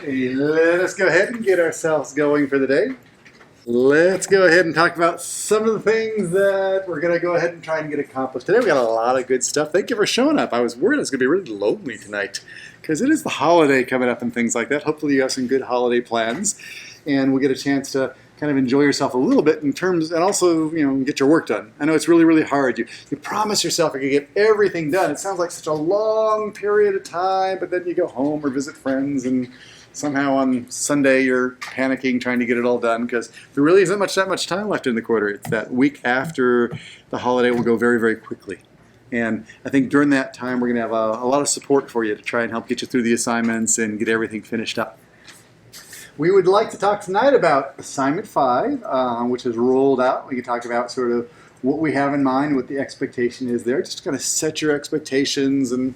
Hey, let us go ahead and get ourselves going for the day. Let's go ahead and talk about some of the things that we're going to go ahead and try and get accomplished today. We got a lot of good stuff. Thank you for showing up. I was worried I was going to be really lonely tonight because it is the holiday coming up and things like that. Hopefully you have some good holiday plans and we'll get a chance to kind of enjoy yourself a little bit in terms, and also, get your work done. I know it's really, really hard. You promise yourself you're going to get everything done. It sounds like such a long period of time, but then you go home or visit friends and somehow on Sunday you're panicking trying to get it all done because there really isn't that much time left in the quarter. It's that week after the holiday will go very, very quickly. And I think during that time we're going to have a lot of support for you to try and help get you through the assignments and get everything finished up. We would like to talk tonight about Assignment 5, which is rolled out. We can talk about sort of what we have in mind, what the expectation is there. Just kind of set your expectations and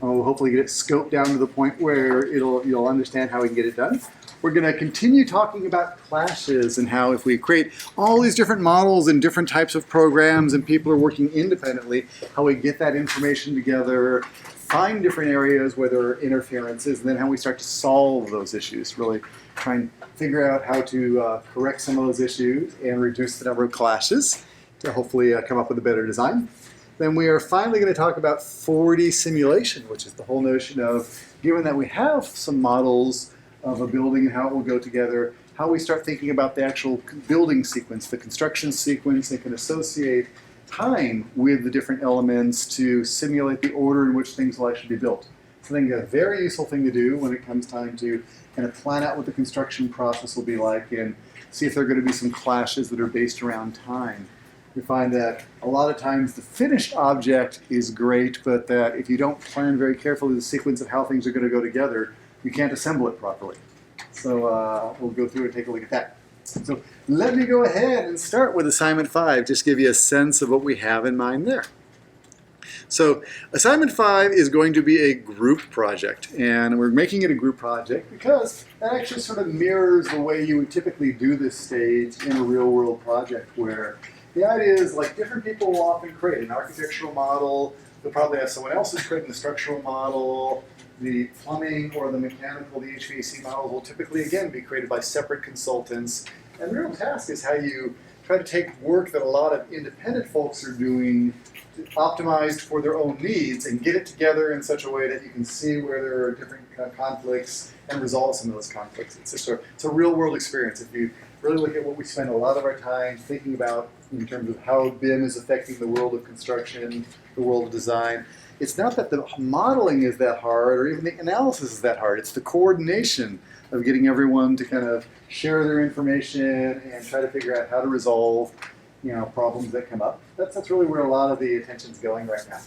hopefully get it scoped down to the point where you'll understand how we can get it done. We're going to continue talking about clashes and how if we create all these different models and different types of programs and people are working independently, how we get that information together, find different areas where there are interferences, and then how we start to solve those issues. Really try and figure out how to correct some of those issues and reduce the number of clashes to hopefully come up with a better design. Then we are finally going to talk about 4D simulation, which is the whole notion of, given that we have some models of a building and how it will go together, how we start thinking about the actual building sequence, the construction sequence, and can associate time with the different elements to simulate the order in which things will actually be built. So I think a very useful thing to do when it comes time to kind of plan out what the construction process will be like and see if there are going to be some clashes that are based around time. We find that a lot of times the finished object is great, but that if you don't plan very carefully the sequence of how things are going to go together, you can't assemble it properly. So we'll go through and take a look at that. So let me go ahead and start with Assignment 5, just give you a sense of what we have in mind there. So Assignment 5 is going to be a group project, and we're making it a group project because that actually sort of mirrors the way you would typically do this stage in a real-world project, where the idea is like different people will often create an architectural model. They'll probably have someone else who's creating the structural model. The plumbing or the mechanical, the HVAC models will typically, again, be created by separate consultants. And the real task is how you try to take work that a lot of independent folks are doing, optimized for their own needs, and get it together in such a way that you can see where there are different conflicts and resolve some of those conflicts. It's a real-world experience. If you really look at what we spend a lot of our time thinking about in terms of how BIM is affecting the world of construction, the world of design, it's not that the modeling is that hard or even the analysis is that hard. It's the coordination of getting everyone to kind of share their information and try to figure out how to resolve problems that come up. That's really where a lot of the attention's going right now.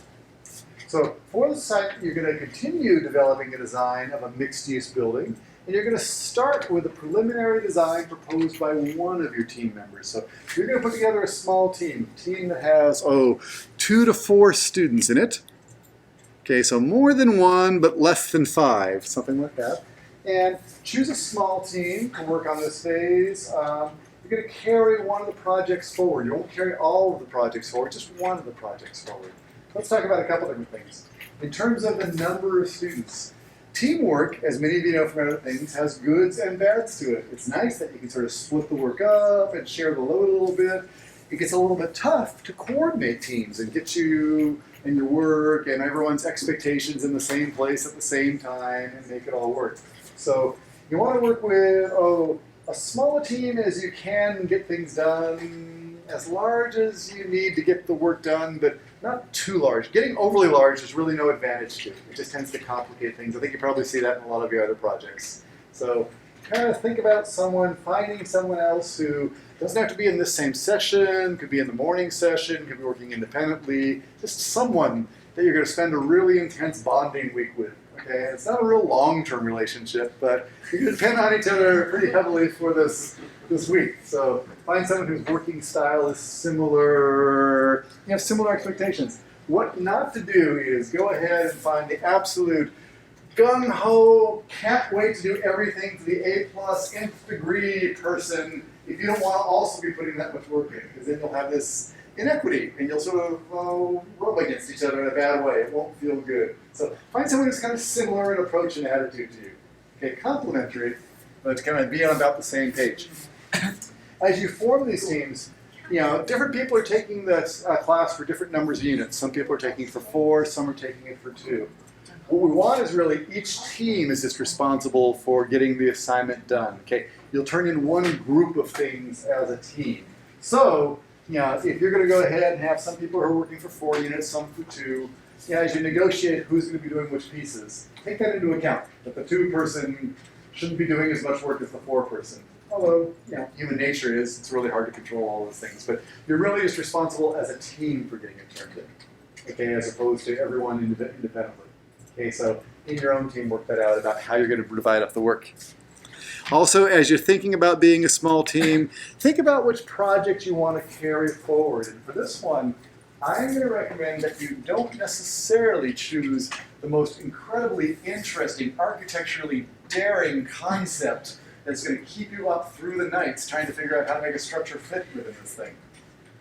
So for the site, you're going to continue developing a design of a mixed-use building, and you're going to start with a preliminary design proposed by one of your team members. So you're going to put together a small team that has, 2 to 4 students in it. Okay, so more than 1, but less than 5, something like that. And choose a small team to work on this phase. You're going to carry one of the projects forward. You won't carry all of the projects forward, just one of the projects forward. Let's talk about a couple different things. In terms of the number of students, teamwork, as many of you know from other things, has goods and bads to it. It's nice that you can sort of split the work up and share the load a little bit. It gets a little bit tough to coordinate teams and get you and your work and everyone's expectations in the same place at the same time and make it all work. So you want to work with a small team as you can, get things done, as large as you need to get the work done, but not too large. Getting overly large is really no advantage to it. It just tends to complicate things. I think you probably see that in a lot of your other projects. So kind of think about finding someone else who doesn't have to be in this same session, could be in the morning session, could be working independently, just someone that you're going to spend a really intense bonding week with. Okay, it's not a real long-term relationship, but you can depend on each other pretty heavily for this week. So find someone whose working style is similar, you have similar expectations. What not to do is go ahead and find the absolute gung-ho, can't wait to do everything to the A+ nth degree person if you don't want to also be putting that much work in, because then you'll have this inequity and you'll sort of rub against each other in a bad way. It won't feel good. So find someone who's kind of similar in approach and attitude to you. Okay, complementary, but it's kind of be on about the same page. As you form these teams, different people are taking this class for different numbers of units. Some people are taking it for 4, some are taking it for 2. What we want is really each team is just responsible for getting the assignment done. Okay, you'll turn in one group of things as a team. So, if you're going to go ahead and have some people who are working for 4 units, some for 2, as you negotiate who's going to be doing which pieces, take that into account. That the 2-person shouldn't be doing as much work as the 4-person. Although, human nature is, it's really hard to control all those things. But you're really just responsible as a team for getting it turned in, okay, as opposed to everyone independently. Okay, so in your own team, work that out about how you're going to divide up the work. Also, as you're thinking about being a small team, think about which project you want to carry forward. And for this one, I'm going to recommend that you don't necessarily choose the most incredibly interesting, architecturally daring concept that's going to keep you up through the nights trying to figure out how to make a structure fit within this thing.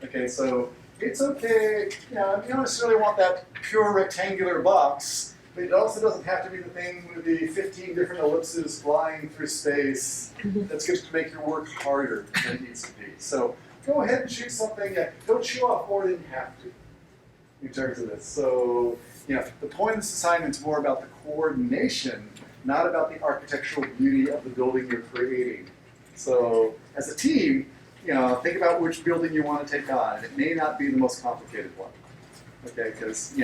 Okay, so it's okay, you don't necessarily want that pure rectangular box, but it also doesn't have to be the thing with the 15 different ellipses flying through space that's going to make your work harder than it needs to be. So go ahead and choose something. Don't chew off more than you have to in terms of this. So, the point of this assignment is more about the coordination, not about the architectural beauty of the building you're creating. So, as a team, think about which building you want to take on. And it may not be the most complicated one. Okay, because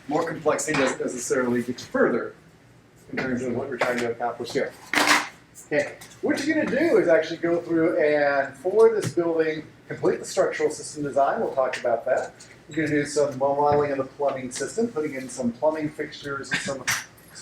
more complexity doesn't necessarily get you further in terms of what we're trying to accomplish here. Okay, what you're going to do is actually go through and, for this building, complete the structural system design. We'll talk about that. You're going to do some modeling of the plumbing system, putting in some plumbing fixtures and some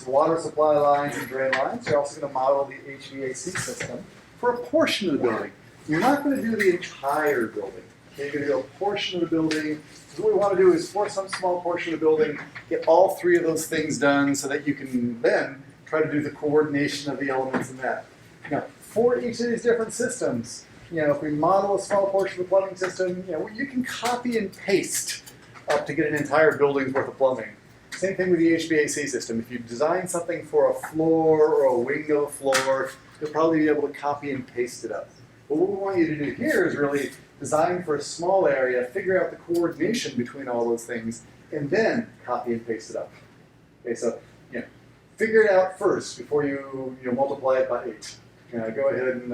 water supply lines and drain lines. You're also going to model the HVAC system for a portion of the building. You're not going to do the entire building. Okay, you're going to do a portion of the building. So what we want to do is, for some small portion of the building, get all 3 of those things done so that you can then try to do the coordination of the elements in that. Now, for each of these different systems, if we model a small portion of the plumbing system, you can copy and paste up to get an entire building's worth of plumbing. Same thing with the HVAC system. If you design something for a floor or a wing of a floor, you'll probably be able to copy and paste it up. But what we want you to do here is really design for a small area, figure out the coordination between all those things, and then copy and paste it up. Okay, so figure it out first before you multiply it by 8. Go ahead and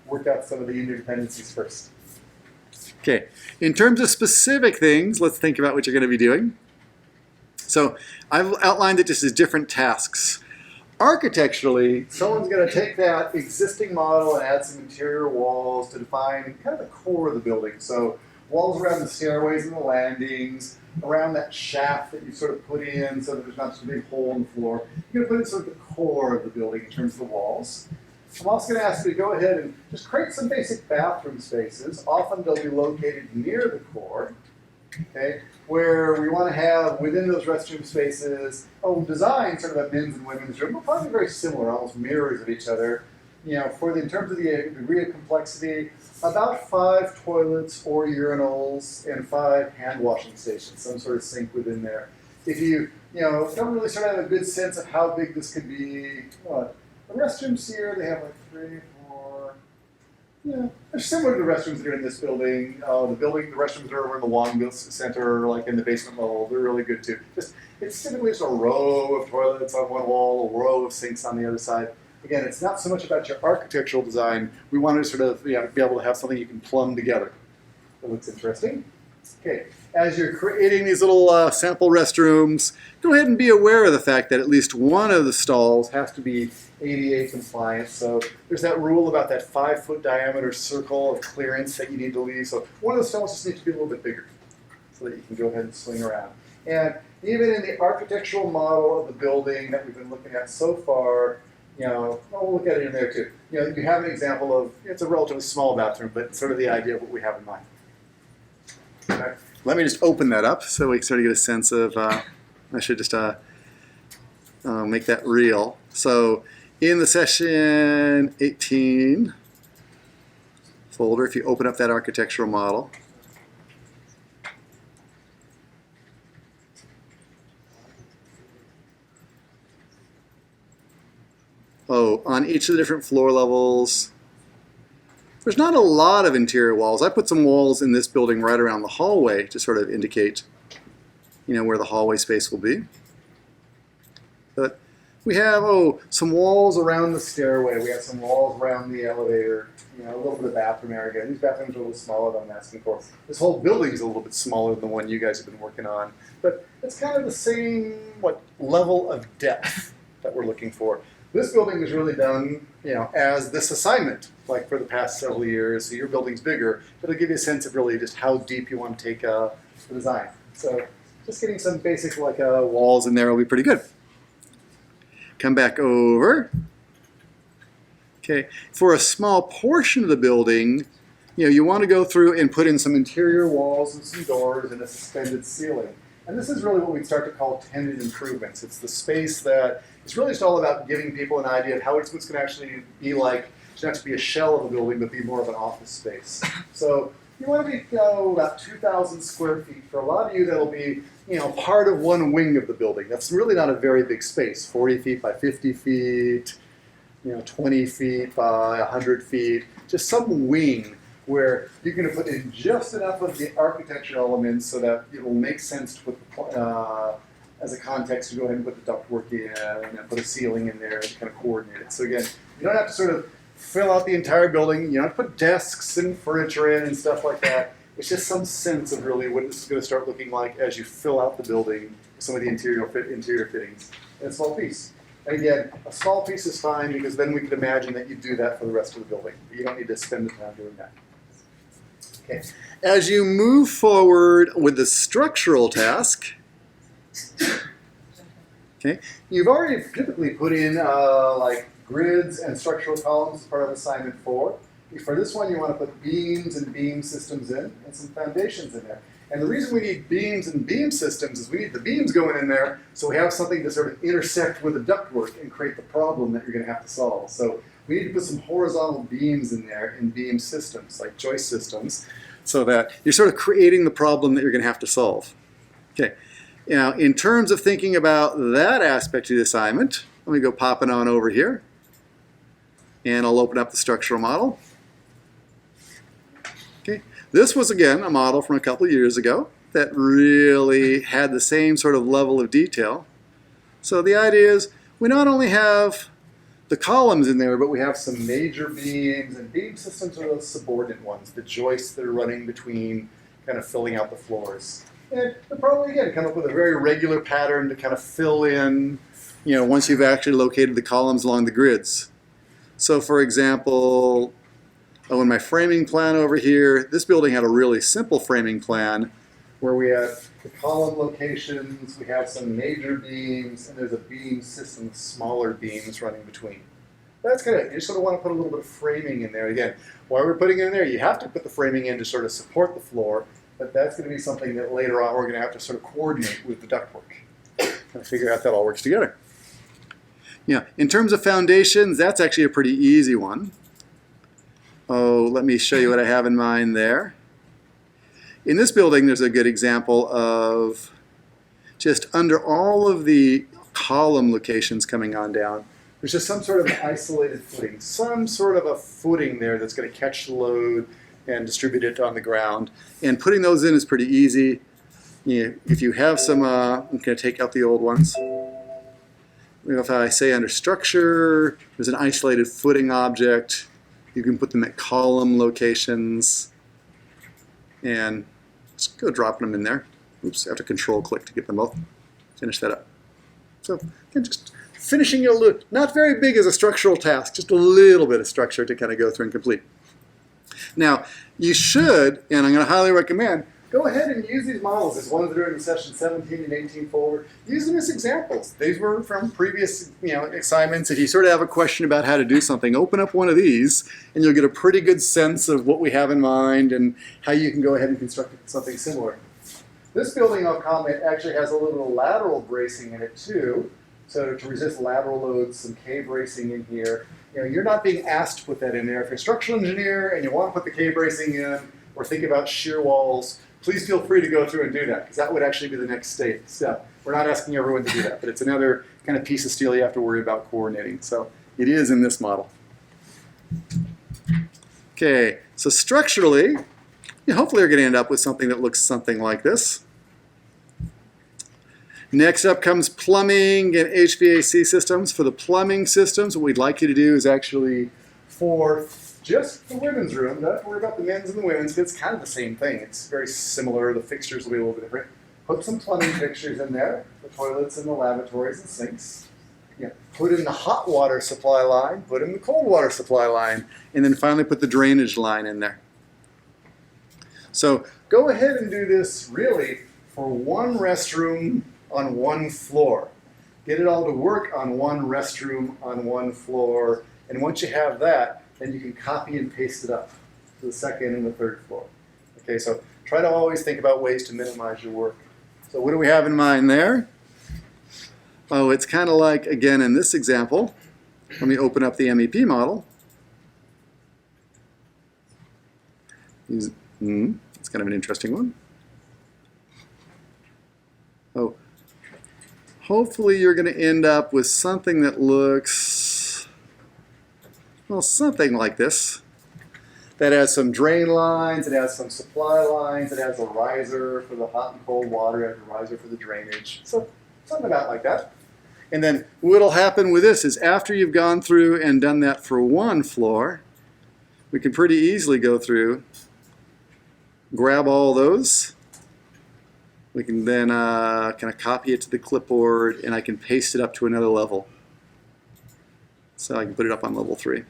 work out some of the interdependencies first. Okay, in terms of specific things, let's think about what you're going to be doing. So I've outlined it just as different tasks. Architecturally, someone's going to take that existing model and add some interior walls to define kind of the core of the building. So walls around the stairways and the landings, around that shaft that you sort of put in so that there's not just a big hole in the floor. You're going to put in sort of the core of the building in terms of the walls. I'm also going to ask you to go ahead and just create some basic bathroom spaces. Often they'll be located near the core, okay, where we want to have within those restroom spaces, design sort of a men's and women's room. We're probably very similar, almost mirrors of each other. In terms of the degree of complexity, about 5 toilets or urinals and 5 hand washing stations, some sort of sink within there. If you don't really sort of have a good sense of how big this could be, the restrooms here, they have like 3, 4. They're similar to the restrooms that are in this building. The restrooms that are over in the Long Center, like in the basement level, they're really good too. It's typically just a row of toilets on one wall, a row of sinks on the other side. Again, it's not so much about your architectural design. We want to sort of be able to have something you can plumb together. That looks interesting. Okay, as you're creating these little sample restrooms, go ahead and be aware of the fact that at least one of the stalls has to be ADA compliant. So there's that rule about that 5-foot diameter circle of clearance that you need to leave. So one of the stalls just needs to be a little bit bigger so that you can go ahead and swing around. And even in the architectural model of the building that we've been looking at so far, we'll look at it in there too. You have an example of, it's a relatively small bathroom, but sort of the idea of what we have in mind. Okay. Let me just open that up so we can sort of get a sense of, I should just make that real. So in the session 18 folder, if you open up that architectural model, on each of the different floor levels, there's not a lot of interior walls. I put some walls in this building right around the hallway to sort of indicate, where the hallway space will be. But we have, some walls around the stairway. We have some walls around the elevator. A little bit of bathroom area. These bathrooms are a little smaller than I'm asking for. This whole building is a little bit smaller than the one you guys have been working on. But it's kind of the same, level of depth that we're looking for. This building was really done, as this assignment, like for the past several years. So your building's bigger, but it'll give you a sense of really just how deep you want to take the design. So just getting some basic walls in there will be pretty good. Come back over. Okay, for a small portion of the building, you want to go through and put in some interior walls and some doors and a suspended ceiling. And this is really what we'd start to call tenant improvements. It's the space that it's really just all about giving people an idea of how it's going to actually be like. It's not to be a shell of a building, but be more of an office space. So you want to be about 2,000 square feet. For a lot of you, that'll be part of one wing of the building. That's really not a very big space, 40 feet by 50 feet. 20 feet by 100 feet, just some wing where you're going to put in just enough of the architecture elements so that it will make sense to put as a context to go ahead and put the ductwork in and then put a ceiling in there to kind of coordinate it. So again, you don't have to sort of fill out the entire building. You don't have to put desks and furniture in and stuff like that. It's just some sense of really what this is going to start looking like as you fill out the building, some of the interior fittings, and a small piece. And again, a small piece is fine because then we could imagine that you do that for the rest of the building. You don't need to spend the time doing that. Okay. As you move forward with the structural task, okay, you've already typically put in grids and structural columns as part of assignment 4. For this one, you want to put beams and beam systems in and some foundations in there. And the reason we need beams and beam systems is we need the beams going in there so we have something to sort of intersect with the ductwork and create the problem that you're going to have to solve. So we need to put some horizontal beams in there in beam systems, like joist systems, so that you're sort of creating the problem that you're going to have to solve. Okay. Now, in terms of thinking about that aspect of the assignment, let me go popping on over here. And I'll open up the structural model. Okay. This was, again, a model from a couple of years ago that really had the same sort of level of detail. So the idea is we not only have the columns in there, but we have some major beams, and beam systems are those subordinate ones, the joists that are running between, kind of filling out the floors. And they'll probably, again, come up with a very regular pattern to kind of fill in, once you've actually located the columns along the grids. So for example, in my framing plan over here, this building had a really simple framing plan where we have the column locations, we have some major beams, and there's a beam system with smaller beams running between. That's kind of it. You sort of want to put a little bit of framing in there. Again, while we're putting it in there, you have to put the framing in to sort of support the floor, but that's going to be something that later on we're going to have to sort of coordinate with the ductwork and figure out how that all works together. In terms of foundations, that's actually a pretty easy one. Let me show you what I have in mind there. In this building, there's a good example of just under all of the column locations coming on down, there's just some sort of isolated footing, some sort of a footing there that's going to catch the load and distribute it on the ground. And putting those in is pretty easy. If you have some, I'm going to take out the old ones. If I say under structure, there's an isolated footing object. You can put them at column locations and just go dropping them in there. Oops, I have to control click to get them both. Finish that up. So again, just finishing a little, not very big as a structural task, just a little bit of structure to kind of go through and complete. Now, you should, and I'm going to highly recommend, go ahead and use these models as ones that are in the session 17 and 18 folder. Use them as examples. These were from previous assignments. If you sort of have a question about how to do something, open up one of these and you'll get a pretty good sense of what we have in mind and how you can go ahead and construct something similar. This building, I'll comment, actually has a little lateral bracing in it too. So to resist lateral loads, some K bracing in here. You're not being asked to put that in there. If you're a structural engineer and you want to put the K bracing in or think about shear walls, please feel free to go through and do that, because that would actually be the next step. We're not asking everyone to do that, but it's another kind of piece of steel you have to worry about coordinating. So it is in this model. Okay, so structurally, hopefully you're going to end up with something that looks something like this. Next up comes plumbing and HVAC systems. For the plumbing systems, what we'd like you to do is actually, for just the women's room, don't worry about the men's and the women's, it's kind of the same thing. It's very similar. The fixtures will be a little bit different. Put some plumbing fixtures in there, the toilets and the lavatories and sinks. Yeah. Put in the hot water supply line, put in the cold water supply line, and then finally put the drainage line in there. So go ahead and do this really for one restroom on one floor. Get it all to work on one restroom on one floor, and once you have that, then you can copy and paste it up to the second and the third floor. Okay, so try to always think about ways to minimize your work. So what do we have in mind there? Oh, it's kind of like, again, in this example, let me open up the MEP model. It's kind of an interesting one. Oh, hopefully you're going to end up with something that looks, well, something like this. That has some drain lines, it has some supply lines, it has a riser for the hot and cold water, it has a riser for the drainage. So something about like that. And then what'll happen with this is after you've gone through and done that for one floor, we can pretty easily go through, grab all those. We can then kind of copy it to the clipboard, and I can paste it up to another level. So I can put it up on level 3.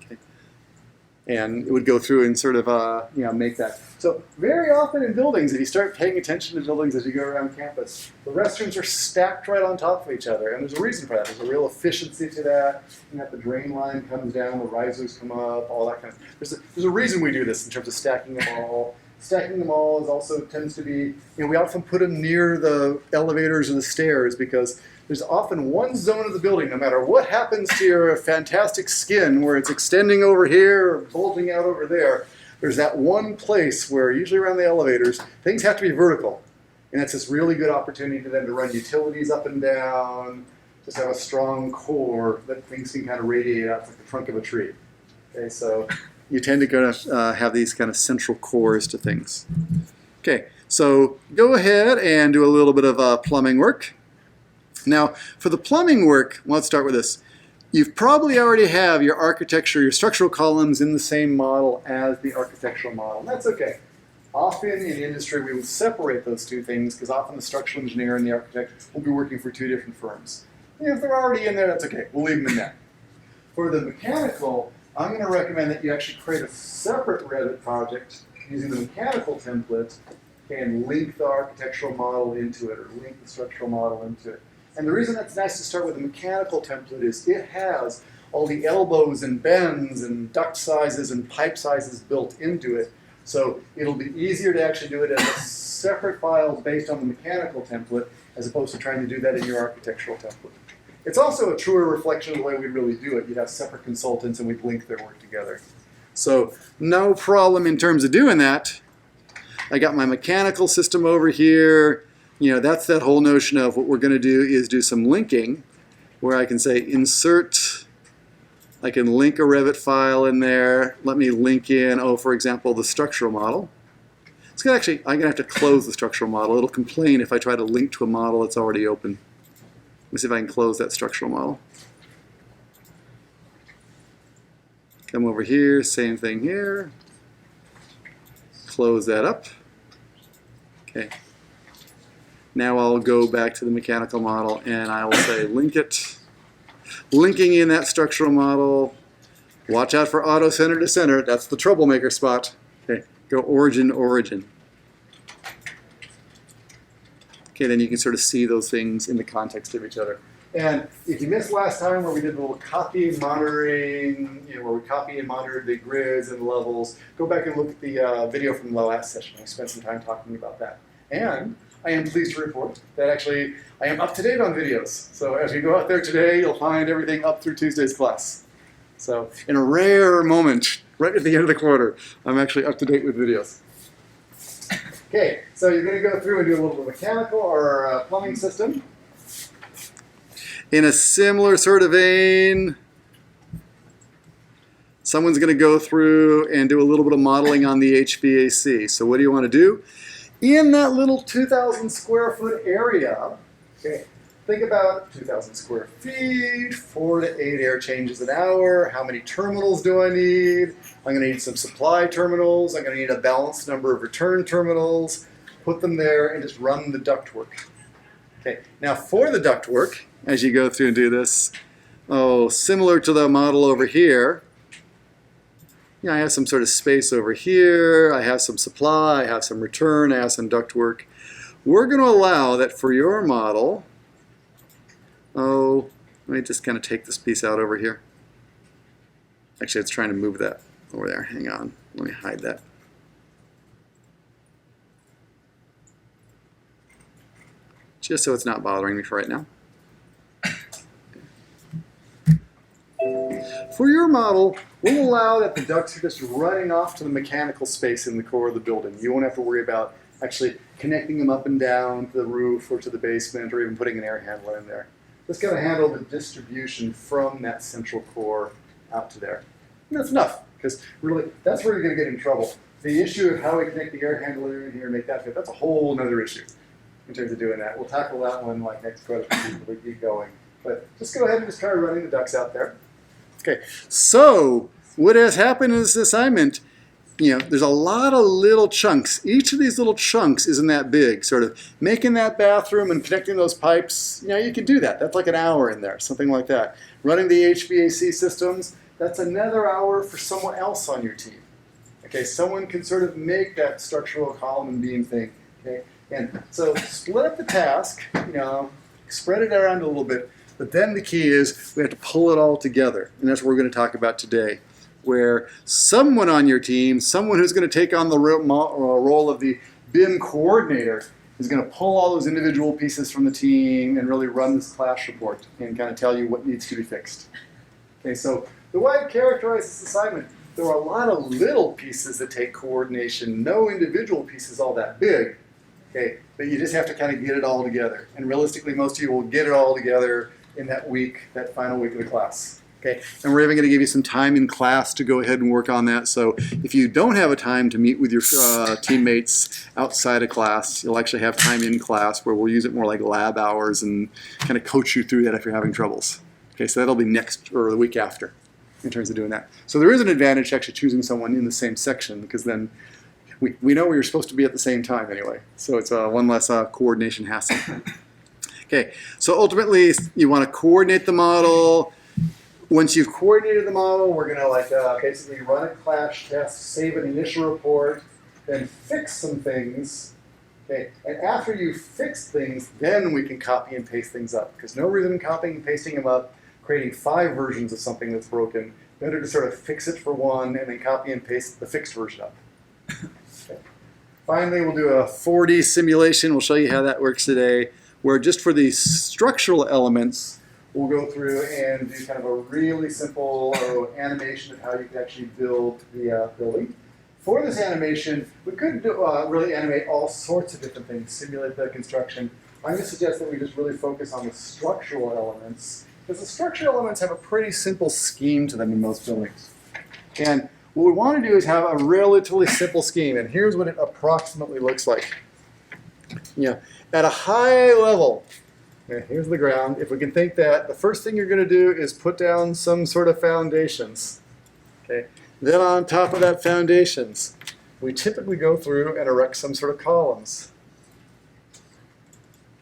Okay. And it would go through and sort of make that. So very often in buildings, if you start paying attention to buildings as you go around campus, the restrooms are stacked right on top of each other, and there's a reason for that. There's a real efficiency to that. The drain line comes down, the risers come up, all that kind of stuff. There's a reason we do this in terms of stacking them all. Stacking them all is also tends to be, we often put them near the elevators or the stairs because there's often one zone of the building, no matter what happens to your fantastic skin, where it's extending over here or bulging out over there, there's that one place where, usually around the elevators, things have to be vertical. And that's this really good opportunity for them to run utilities up and down, just have a strong core that things can kind of radiate out like the trunk of a tree. Okay, so you tend to go to have these kind of central cores to things. Okay, so go ahead and do a little bit of plumbing work. Now, for the plumbing work, let's start with this. You probably already have your architecture, your structural columns in the same model as the architectural model. That's okay. Often in industry, we will separate those two things because often the structural engineer and the architect will be working for two different firms. If they're already in there, that's okay. We'll leave them in there. For the mechanical, I'm going to recommend that you actually create a separate Revit project using the mechanical template and link the architectural model into it or link the structural model into it. And the reason that's nice to start with the mechanical template is it has all the elbows and bends and duct sizes and pipe sizes built into it. So it'll be easier to actually do it as a separate file based on the mechanical template as opposed to trying to do that in your architectural template. It's also a truer reflection of the way we really do it. You'd have separate consultants and we'd link their work together. So no problem in terms of doing that. I got my mechanical system over here. That's that whole notion of what we're going to do is do some linking where I can say insert, I can link a Revit file in there. Let me link in, for example, the structural model. It's gonna actually, I'm going to have to close the structural model. It'll complain if I try to link to a model that's already open. Let me see if I can close that structural model. Come over here, same thing here. Close that up. Okay. Now I'll go back to the mechanical model and I will say link it. Linking in that structural model. Watch out for auto center to center. That's the troublemaker spot. Okay, go origin to origin. Okay, then you can sort of see those things in the context of each other. And if you missed last time where we did a little copy and monitoring, where we copy and monitored the grids and levels, go back and look at the video from the last session. I spent some time talking about that. And I am pleased to report that actually I am up to date on videos. So as you go out there today, you'll find everything up through Tuesday's class. So in a rare moment, right at the end of the quarter, I'm actually up to date with videos. Okay, so you're going to go through and do a little bit of mechanical or plumbing system. In a similar sort of vein, someone's going to go through and do a little bit of modeling on the HVAC. So what do you want to do? In that little 2,000 square foot area, okay, think about 2,000 square feet, 4 to 8 air changes an hour. How many terminals do I need? I'm going to need some supply terminals. I'm going to need a balanced number of return terminals. Put them there and just run the ductwork. Okay, now for the ductwork, as you go through and do this, similar to the model over here, I have some sort of space over here. I have some supply. I have some return. I have some ductwork. We're going to allow that for your model. Let me just kind of take this piece out over here. Actually, it's trying to move that over there. Hang on. Let me hide that. Just so it's not bothering me for right now. For your model, we'll allow that the ducts are just running off to the mechanical space in the core of the building. You won't have to worry about actually connecting them up and down to the roof or to the basement or even putting an air handler in there. Just going to handle the distribution from that central core out to there. And that's enough, because really, that's where you're going to get in trouble. The issue of how we connect the air handler in here and make that fit, that's a whole other issue in terms of doing that. We'll tackle that one like next question we keep going. But just go ahead and just try running the ducts out there. Okay, so what has happened in this assignment, there's a lot of little chunks. Each of these little chunks isn't that big. Sort of making that bathroom and connecting those pipes, you can do that. That's like an hour in there, something like that. Running the HVAC systems, that's another hour for someone else on your team. Okay, someone can sort of make that structural column and beam thing. Okay, and so split up the task, spread it around a little bit. But then the key is we have to pull it all together. And that's what we're going to talk about today, where someone on your team, someone who's going to take on the role of the BIM coordinator, is going to pull all those individual pieces from the team and really run this class report and kind of tell you what needs to be fixed. Okay, so the way I characterize this assignment, there are a lot of little pieces that take coordination, no individual piece is all that big. Okay, but you just have to kind of get it all together. And realistically, most of you will get it all together in that week, that final week of the class. Okay, and we're even going to give you some time in class to go ahead and work on that. So if you don't have a time to meet with your teammates outside of class, you'll actually have time in class where we'll use it more like lab hours and kind of coach you through that if you're having troubles. Okay, so that'll be next or the week after in terms of doing that. So there is an advantage to actually choosing someone in the same section, because then we know where you're supposed to be at the same time anyway. So it's one less coordination hassle. Okay, so ultimately you want to coordinate the model. Once you've coordinated the model, we're going to basically run a clash test, save an initial report, then fix some things. Okay, and after you fix things, then we can copy and paste things up. Because no reason in copying and pasting them up, creating 5 versions of something that's broken. Better to sort of fix it for one and then copy and paste the fixed version up. Okay. Finally, we'll do a 4D simulation. We'll show you how that works today, where just for the structural elements, we'll go through and do kind of a really simple animation of how you can actually build the building. For this animation, we could really animate all sorts of different things, simulate the construction. I'm going to suggest that we just really focus on the structural elements, because the structural elements have a pretty simple scheme to them in most buildings. And what we want to do is have a relatively simple scheme, and here's what it approximately looks like. At a high level, here's the ground. If we can think that, the first thing you're going to do is put down some sort of foundations. Okay. Then on top of that foundations, we typically go through and erect some sort of columns.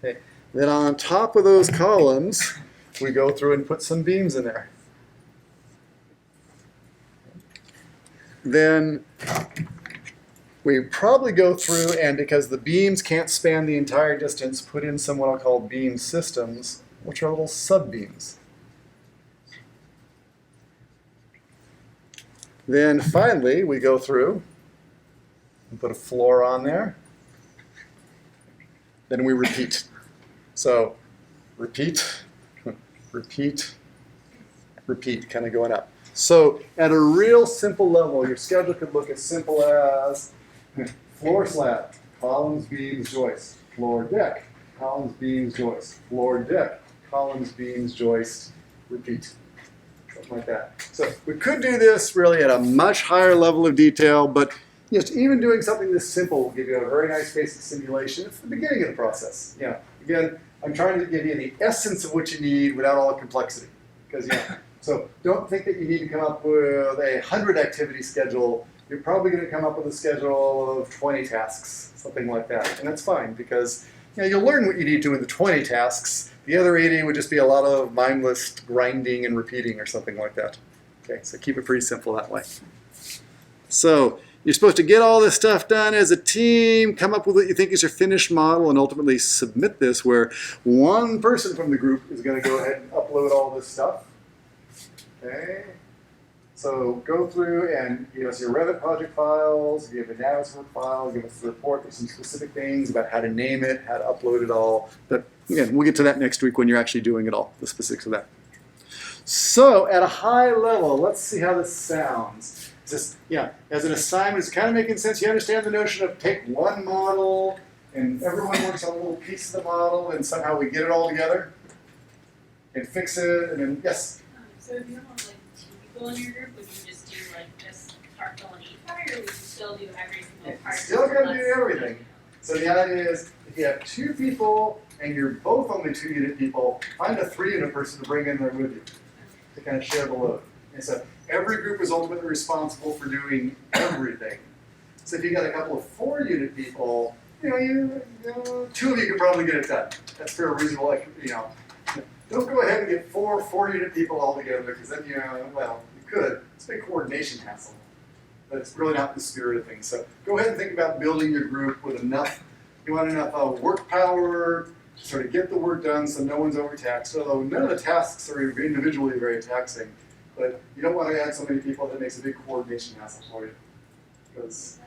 Okay. Then on top of those columns, we go through and put some beams in there. Then we probably go through and, because the beams can't span the entire distance, put in some what I'll call beam systems, which are little sub-beams. Then finally, we go through and put a floor on there. Then we repeat. So repeat, repeat, repeat, kind of going up. So at a real simple level, your schedule could look as simple as floor slab, columns, beams, joists, floor deck, columns, beams, joists, floor deck, columns, beams, joist, repeat. Something like that. So we could do this really at a much higher level of detail, but just even doing something this simple will give you a very nice basic simulation. It's the beginning of the process. Yeah. Again, I'm trying to give you the essence of what you need without all the complexity. Because so don't think that you need to come up with a 100 activity schedule. You're probably going to come up with a schedule of 20 tasks, something like that. And that's fine because you'll learn what you need to in the 20 tasks. The other 80 would just be a lot of mindless grinding and repeating or something like that. Okay, so keep it pretty simple that way. So you're supposed to get all this stuff done as a team, come up with what you think is your finished model, and ultimately submit this where one person from the group is going to go ahead and upload all this stuff. Okay. So go through and give us your Revit project files, give analysis work files, give us the report with some specific things about how to name it, how to upload it all. But again, we'll get to that next week when you're actually doing it all, the specifics of that. So at a high level, let's see how this sounds. Just, as an assignment, it's kind of making sense. You understand the notion of take one model and everyone works on a little piece of the model and somehow we get it all together and fix it and then, yes? So if you have like 2 people in your group, would you just do like just part fill in each part, or would you still do every single part? Still got to do everything. So the idea is, if you have 2 people and you're both only 2-unit people, find a 3-unit person to bring in there with you to kind of share the load. And so every group is ultimately responsible for doing everything. So if you got a couple of 4-unit people, 2 of you could probably get it done. That's fair, reasonable. Don't go ahead and get 4 4-unit people all together because then well, you could. It's a big coordination hassle, but it's really not the spirit of things. So go ahead and think about building your group with enough. You want enough work power to sort of get the work done so no one's overtaxed. Although none of the tasks are individually very taxing. But you don't want to add so many people that it makes a big coordination hassle for you. Because,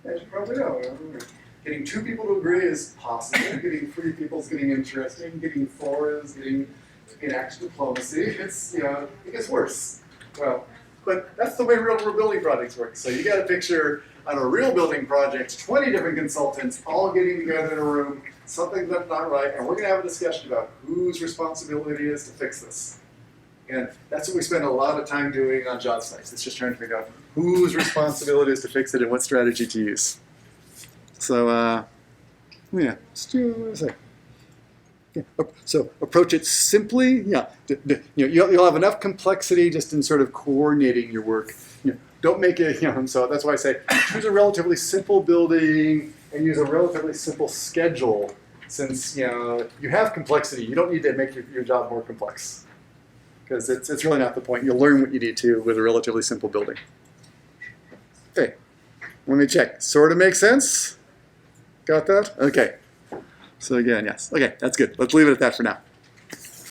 as you probably know, getting 2 people to agree is possible. Getting 3 people is getting interesting. Getting 4 is getting actual diplomacy. It's, it gets worse. Well, but that's the way real building projects work. So you got to picture on a real building project, 20 different consultants all getting together in a room, something that's not right, and we're going to have a discussion about whose responsibility it is to fix this. And that's what we spend a lot of time doing on job sites. It's just trying to figure out whose responsibility is to fix it and what strategy to use. So, just do what I say. So approach it simply. You'll have enough complexity just in sort of coordinating your work. Don't make it. So that's why I say choose a relatively simple building and use a relatively simple schedule. Since you have complexity, you don't need to make your job more complex. Because it's really not the point. You'll learn what you need to with a relatively simple building. Okay, let me check. Sort of makes sense? Got that? Okay. So again, yes. Okay, that's good. Let's leave it at that for now.